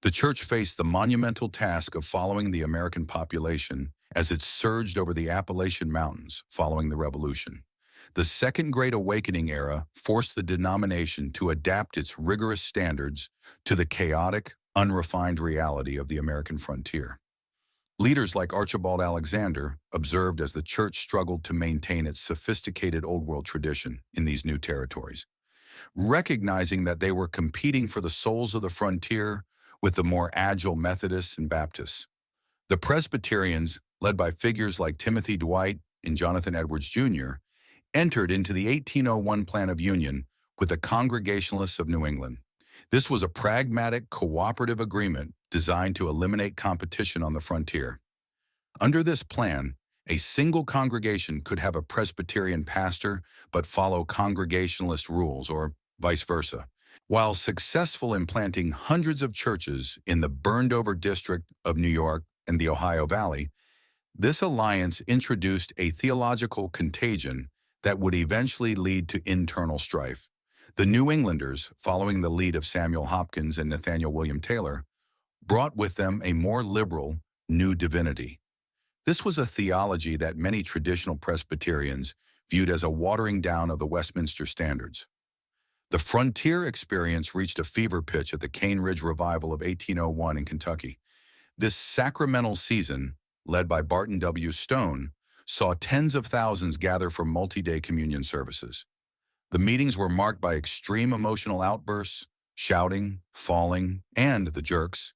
The church faced the monumental task of following the American population as it surged over the Appalachian Mountains following the Revolution. The Second Great Awakening era forced the denomination to adapt its rigorous standards to the chaotic, unrefined reality of the American frontier. Leaders like Archibald Alexander observed as the church struggled to maintain its sophisticated Old World tradition in these new territories, recognizing that they were competing for the souls of the frontier with the more agile Methodists and Baptists. The Presbyterians, led by figures like Timothy Dwight and Jonathan Edwards Jr., entered into the 1801 Plan of Union with the Congregationalists of New England. This was a pragmatic, cooperative agreement designed to eliminate competition on the frontier. Under this plan, a single congregation could have a Presbyterian pastor but follow Congregationalist rules, or vice versa. While successful in planting hundreds of churches in the burned-over district of New York and the Ohio Valley, this alliance introduced a theological contagion that would eventually lead to internal strife. The New Englanders, following the lead of Samuel Hopkins and Nathaniel William Taylor, brought with them a more liberal, new divinity. This was a theology that many traditional Presbyterians viewed as a watering down of the Westminster standards. The frontier experience reached a fever pitch at the Cane Ridge Revival of 1801 in Kentucky. This sacramental season, led by Barton W. Stone, saw tens of thousands gather for multi-day communion services. The meetings were marked by extreme emotional outbursts, shouting, falling, and the jerks.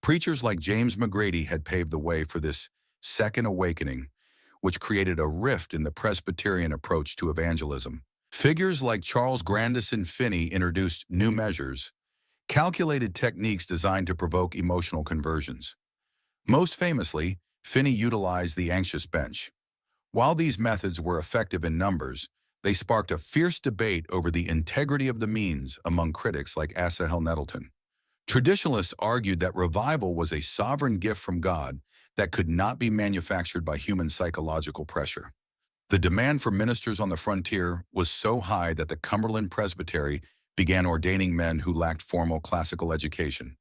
Preachers like James McGrady had paved the way for this second awakening, which created a rift in the Presbyterian approach to evangelism. Figures like Charles Grandison Finney introduced new measures, calculated techniques designed to provoke emotional conversions. Most famously, Finney utilized the anxious bench. While these methods were effective in numbers, they sparked a fierce debate over the integrity of the means among critics like Asahel Nettleton. Traditionalists argued that revival was a sovereign gift from God that could not be manufactured by human psychological pressure. The demand for ministers on the frontier was so high that the Cumberland Presbytery began ordaining men who lacked formal classical education.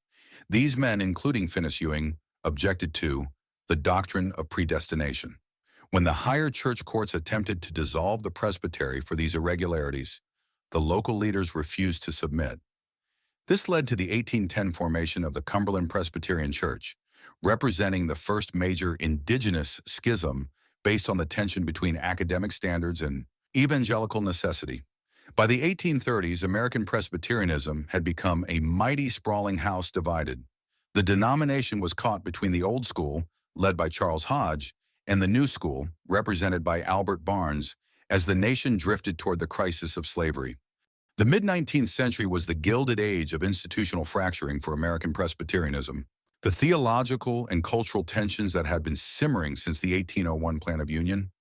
These men, including Finis Ewing, objected to the doctrine of predestination. When the higher church courts attempted to dissolve the presbytery for these irregularities, the local leaders refused to submit. This led to the 1810 formation of the Cumberland Presbyterian Church, representing the first major indigenous schism based on the tension between academic standards and evangelical necessity. By the 1830s, American Presbyterianism had become a mighty sprawling house divided. The denomination was caught between the old school, led by Charles Hodge, and the new school, represented by Albert Barnes, as the nation drifted toward the crisis of slavery. The mid-19th century was the gilded age of institutional fracturing for American Presbyterianism. The theological and cultural tensions that had been simmering since the 1801 Plan of Union,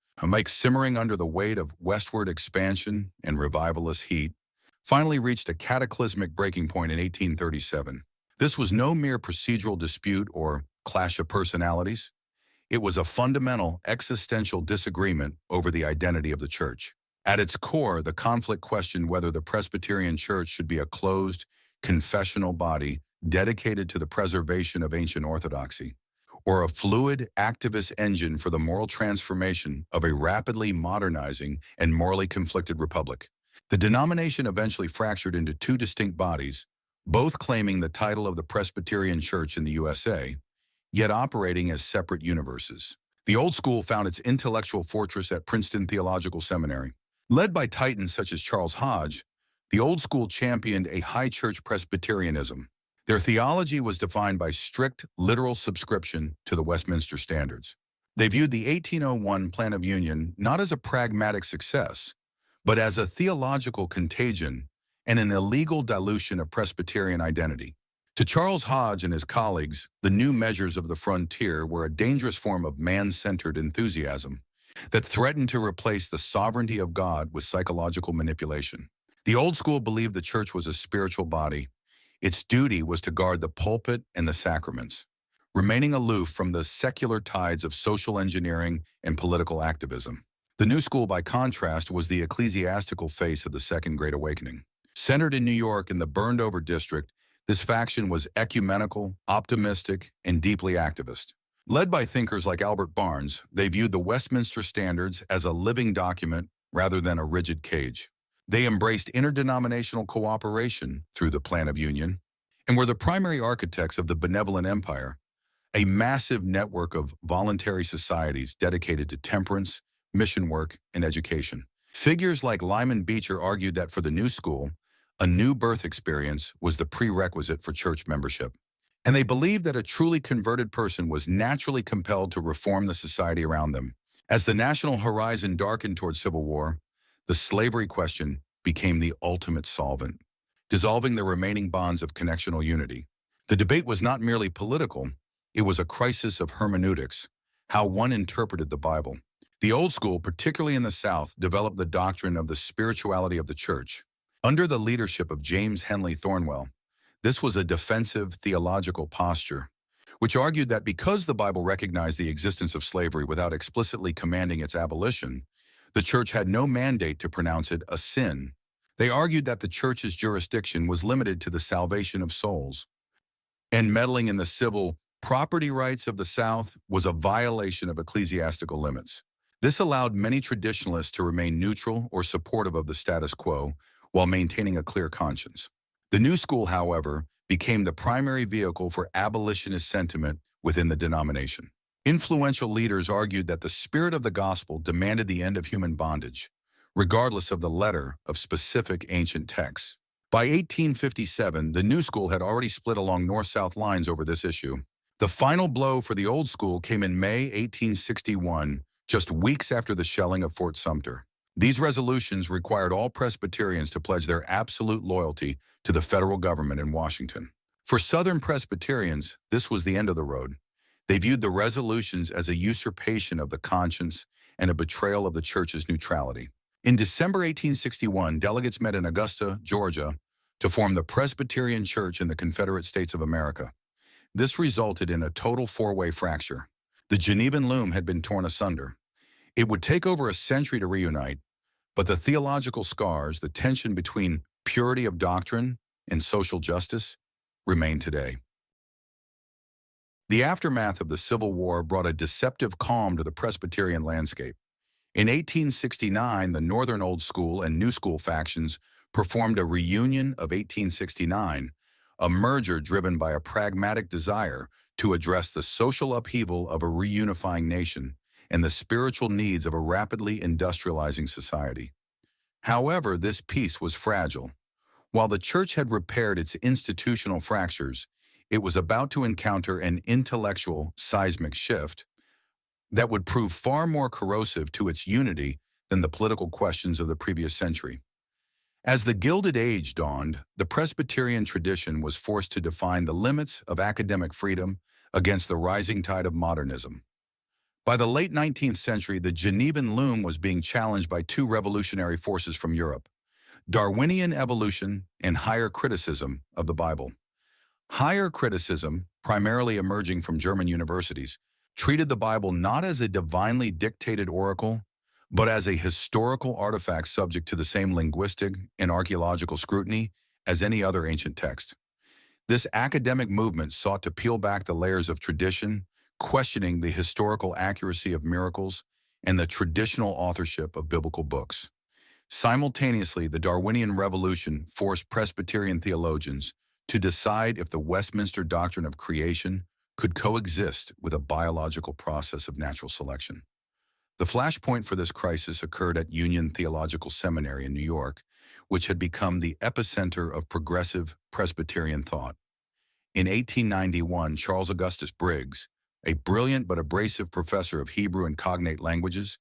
simmering under the weight of westward expansion and revivalist heat, finally reached a cataclysmic breaking point in 1837. This was no mere procedural dispute or clash of personalities. It was a fundamental existential disagreement over the identity of the church. At its core, the conflict questioned whether the Presbyterian Church should be a closed, confessional body dedicated to the preservation of ancient orthodoxy, or a fluid, activist engine for the moral transformation of a rapidly modernizing and morally conflicted republic. The denomination eventually fractured into two distinct bodies, both claiming the title of the Presbyterian Church in the USA, yet operating as separate universes. The old school found its intellectual fortress at Princeton Theological Seminary. Led by titans such as Charles Hodge, the old school championed a high church Presbyterianism. Their theology was defined by strict, literal subscription to the Westminster standards. They viewed the 1801 Plan of Union not as a pragmatic success, but as a theological contagion and an illegal dilution of Presbyterian identity. To Charles Hodge and his colleagues, the new measures of the frontier were a dangerous form of man-centered enthusiasm that threatened to replace the sovereignty of God with psychological manipulation. The old school believed the church was a spiritual body. Its duty was to guard the pulpit and the sacraments, remaining aloof from the secular tides of social engineering and political activism. The new school, by contrast, was the ecclesiastical face of the Second Great Awakening. Centered in New York in the burned-over district, This faction was ecumenical, optimistic, and deeply activist. Led by thinkers like Albert Barnes, they viewed the Westminster Standards as a living document rather than a rigid cage. They embraced interdenominational cooperation through the Plan of Union and were the primary architects of the Benevolent Empire, a massive network of voluntary societies dedicated to temperance, mission work, and education. Figures like Lyman Beecher argued that for the new school, a new birth experience was the prerequisite for church membership. And they believed that a truly converted person was naturally compelled to reform the society around them. As the national horizon darkened toward civil war, the slavery question became the ultimate solvent, dissolving the remaining bonds of connectional unity. The debate was not merely political, it was a crisis of hermeneutics, how one interpreted the Bible. The old school, particularly in the South, developed the doctrine of the spirituality of the church. Under the leadership of James Henley Thornwell, this was a defensive theological posture, which argued that because the Bible recognized the existence of slavery without explicitly commanding its abolition, the church had no mandate to pronounce it a sin. They argued that the church's jurisdiction was limited to the salvation of souls, and meddling in the civil property rights of the South was a violation of ecclesiastical limits. This allowed many traditionalists to remain neutral or supportive of the status quo while maintaining a clear conscience. The new school, however, became the primary vehicle for abolitionist sentiment within the denomination. Influential leaders argued that the spirit of the gospel demanded the end of human bondage, regardless of the letter of specific ancient texts. By 1857, the new school had already split along north-south lines over this issue. The final blow for the old school came in May 1861, just weeks after the shelling of Fort Sumter. These resolutions required all Presbyterians to pledge their absolute loyalty to the federal government in Washington. For Southern Presbyterians, this was the end of the road. They viewed the resolutions as a usurpation of the conscience and a betrayal of the church's neutrality. In December 1861, delegates met in Augusta, Georgia, to form the Presbyterian Church in the Confederate States of America. This resulted in a total four-way fracture. The Genevan Loom had been torn asunder. It would take over a century to reunite, but the theological scars, the tension between purity of doctrine and social justice, remain today. The aftermath of the Civil War brought a deceptive calm to the Presbyterian landscape. In 1869, the Northern Old School and New School factions performed a reunion of 1869, a merger driven by a pragmatic desire to address the social upheaval of a reunifying nation and the spiritual needs of a rapidly industrializing society. However, this peace was fragile. While the church had repaired its institutional fractures, it was about to encounter an intellectual seismic shift that would prove far more corrosive to its unity than the political questions of the previous century. As the Gilded Age dawned, the Presbyterian tradition was forced to define the limits of academic freedom against the rising tide of modernism. By the late 19th century, the Genevan Loom was being challenged by two revolutionary forces from Europe: Darwinian evolution and higher criticism of the Bible. Higher criticism, primarily emerging from German universities, treated the Bible not as a divinely dictated oracle, but as a historical artifact subject to the same linguistic and archaeological scrutiny as any other ancient text. This academic movement sought to peel back the layers of tradition, questioning the historical accuracy of miracles and the traditional authorship of biblical books. Simultaneously, the Darwinian Revolution forced Presbyterian theologians to decide if the Westminster doctrine of creation could coexist with a biological process of natural selection. The flashpoint for this crisis occurred at Union Theological Seminary in New York, which had become the epicenter of progressive Presbyterian thought. In 1891, Charles Augustus Briggs, a brilliant but abrasive professor of Hebrew and cognate languages,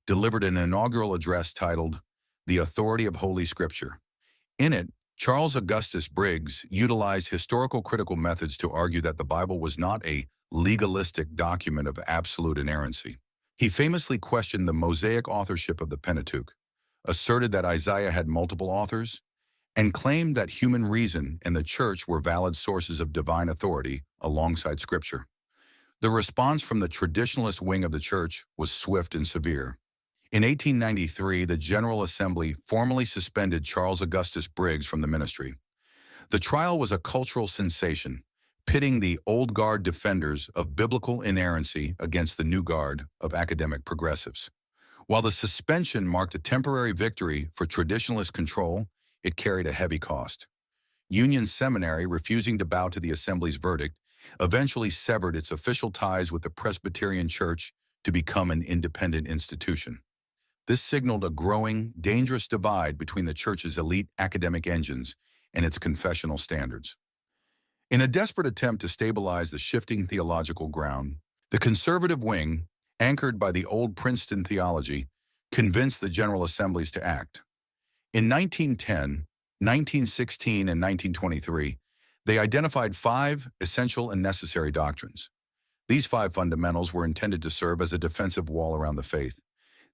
delivered an inaugural address titled "The Authority of Holy Scripture." In it, Charles Augustus Briggs utilized historical critical methods to argue that the Bible was not a legalistic document of absolute inerrancy. He famously questioned the Mosaic authorship of the Pentateuch, asserted that Isaiah had multiple authors, and claimed that human reason and the church were valid sources of divine authority alongside Scripture. The response from the traditionalist wing of the church was swift and severe. In 1893, the General Assembly formally suspended Charles Augustus Briggs from the ministry. The trial was a cultural sensation, pitting the old guard defenders of biblical inerrancy against the new guard of academic progressives. While the suspension marked a temporary victory for traditionalist control, it carried a heavy cost. Union Seminary, refusing to bow to the Assembly's verdict, eventually severed its official ties with the Presbyterian Church to become an independent institution. This signaled a growing, dangerous divide between the Church's elite academic engines and its confessional standards. In a desperate attempt to stabilize the shifting theological ground, the conservative wing, anchored by the old Princeton Theology, convinced the General Assemblies to act. In 1910, 1916, and 1923, they identified 5 essential and necessary doctrines. These 5 fundamentals were intended to serve as a defensive wall around the faith: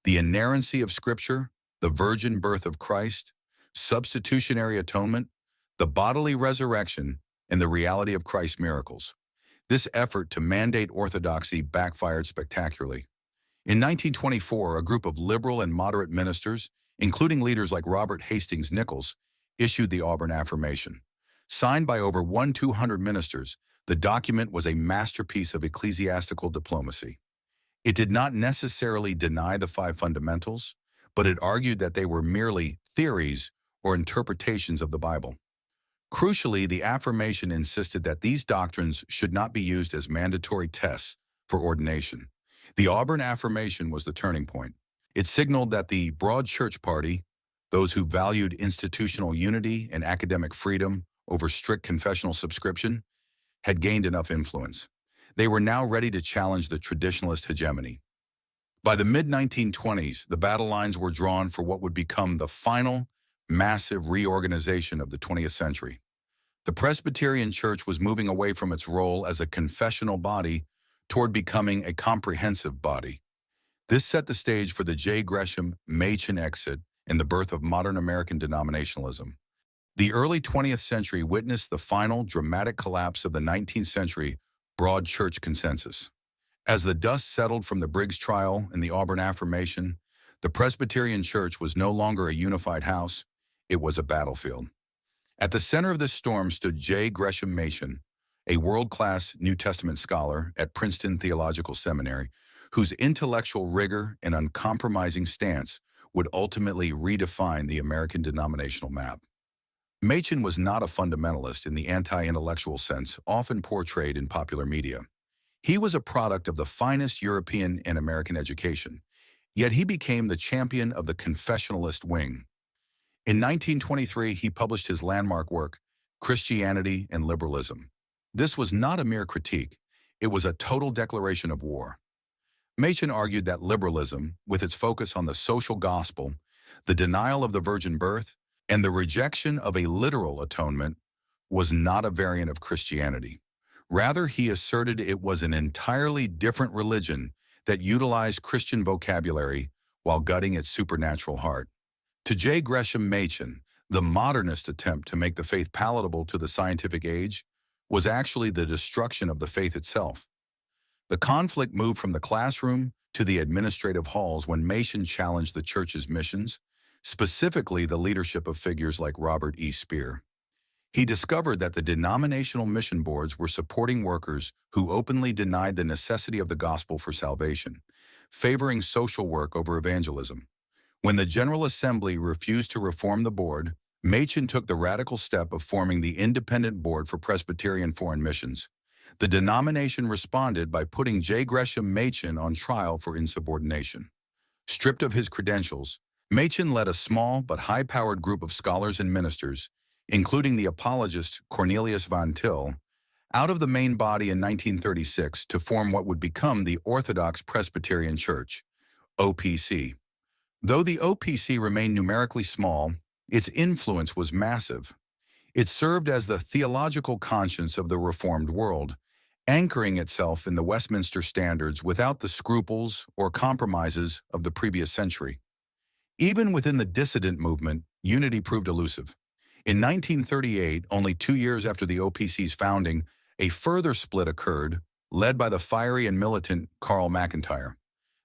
the inerrancy of Scripture, the virgin birth of Christ, substitutionary atonement, the bodily resurrection, and the reality of Christ's miracles. This effort to mandate orthodoxy backfired spectacularly. In 1924, a group of liberal and moderate ministers, including leaders like Robert Hastings Nichols, issued the Auburn Affirmation. Signed by over 1,200 ministers, the document was a masterpiece of ecclesiastical diplomacy. It did not necessarily deny the 5 fundamentals, but it argued that they were merely theories or interpretations of the Bible. Crucially, the affirmation insisted that these doctrines should not be used as mandatory tests for ordination. The Auburn Affirmation was the turning point. It signaled that the broad church party, those who valued institutional unity and academic freedom over strict confessional subscription, had gained enough influence. They were now ready to challenge the traditionalist hegemony. By the mid-1920s, the battle lines were drawn for what would become the final, massive reorganization of the 20th century. The Presbyterian Church was moving away from its role as a confessional body toward becoming a comprehensive body. This set the stage for the J. Gresham Machen exit and the birth of modern American denominationalism. The early 20th century witnessed the final dramatic collapse of the 19th century broad church consensus. As the dust settled from the Briggs trial and the Auburn Affirmation, the Presbyterian Church was no longer a unified house, it was a battlefield. At the center of this storm stood J. Gresham Machen, a world-class New Testament scholar at Princeton Theological Seminary, whose intellectual rigor and uncompromising stance would ultimately redefine the American denominational map. Machen was not a fundamentalist in the anti-intellectual sense often portrayed in popular media. He was a product of the finest European and American education, yet he became the champion of the confessionalist wing. In 1923, he published his landmark work, Christianity and Liberalism. This was not a mere critique, it was a total declaration of war. Machen argued that liberalism, with its focus on the social gospel, the denial of the virgin birth, and the rejection of a literal atonement, was not a variant of Christianity. Rather, he asserted it was an entirely different religion that utilized Christian vocabulary while gutting its supernatural heart. To J. Gresham Machen, the modernist attempt to make the faith palatable to the scientific age was actually the destruction of the faith itself. The conflict moved from the classroom to the administrative halls when Machen challenged the church's missions, specifically the leadership of figures like Robert E. Speer. He discovered that the denominational mission boards were supporting workers who openly denied the necessity of the gospel for salvation, favoring social work over evangelism. When the General Assembly refused to reform the board, Machen took the radical step of forming the Independent Board for Presbyterian Foreign Missions. The denomination responded by putting J. Gresham Machen on trial for insubordination. Stripped of his credentials, Machen led a small but high-powered group of scholars and ministers, including the apologist Cornelius Van Til, out of the main body in 1936 to form what would become the Orthodox Presbyterian Church, OPC. Though the OPC remained numerically small, its influence was massive. It served as the theological conscience of the Reformed world, anchoring itself in the Westminster Standards without the scruples or compromises of the previous century. Even within the dissident movement, unity proved elusive. In 1938, only 2 years after the OPC's founding, a further split occurred, led by the fiery and militant Carl McIntyre.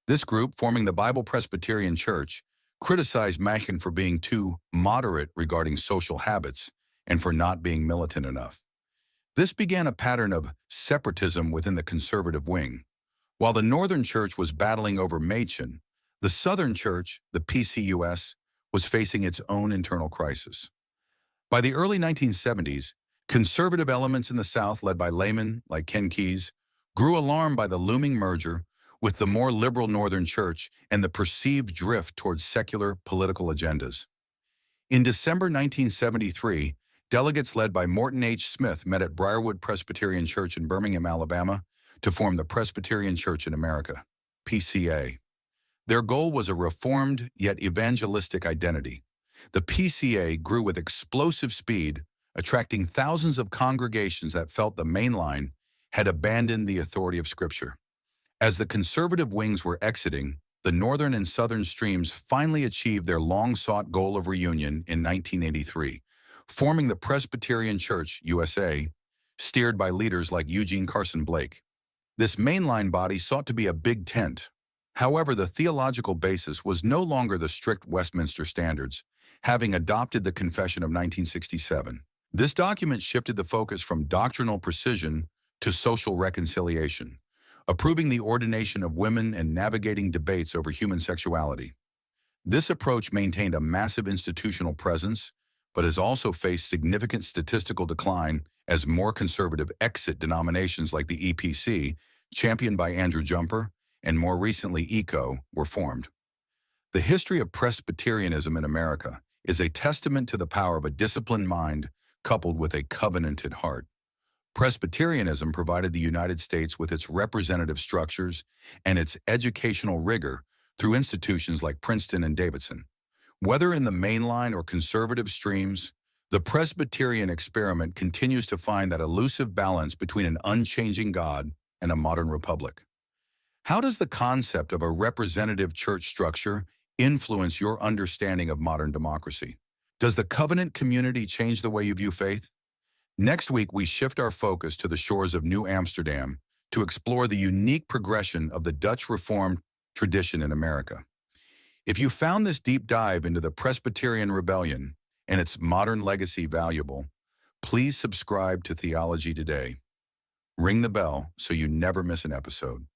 This group, forming the Bible Presbyterian Church, criticized Machen for being too moderate regarding social habits and for not being militant enough. This began a pattern of separatism within the conservative wing. While the Northern Church was battling over Machen, the Southern Church, the PCUS, was facing its own internal crisis. By the early 1970s, conservative elements in the South, led by laymen like Ken Keyes, grew alarmed by the looming merger with the more liberal Northern Church and the perceived drift towards secular political agendas. In December 1973, delegates led by Morton H. Smith met at Briarwood Presbyterian Church in Birmingham, Alabama, to form the Presbyterian Church in America, PCA. Their goal was a reformed yet evangelistic identity. The PCA grew with explosive speed, attracting thousands of congregations that felt the main line had abandoned the authority of Scripture. As the conservative wings were exiting, the northern and southern streams finally achieved their long-sought goal of reunion in 1983, forming the Presbyterian Church, USA, steered by leaders like Eugene Carson Blake. This mainline body sought to be a big tent. However, the theological basis was no longer the strict Westminster standards, having adopted the Confession of 1967. This document shifted the focus from doctrinal precision to social reconciliation, approving the ordination of women and navigating debates over human sexuality. This approach maintained a massive institutional presence, but has also faced significant statistical decline as more conservative exit denominations like the EPC, championed by Andrew Jumper, and more recently ECO, were formed. The history of Presbyterianism in America is a testament to the power of a disciplined mind coupled with a covenanted heart. Presbyterianism provided the United States with its representative structures and its educational rigor through institutions like Princeton and Davidson. Whether in the mainline or conservative streams, the Presbyterian experiment continues to find that elusive balance between an unchanging God and a modern republic. How does the concept of a representative church structure influence your understanding of modern democracy? Does the covenant community change the way you view faith? Next week, we shift our focus to the shores of New Amsterdam to explore the unique progression of the Dutch Reformed tradition in America. If you found this deep dive into the Presbyterian Rebellion and its modern legacy valuable, please subscribe to Theology Today. Ring the bell so you never miss an episode.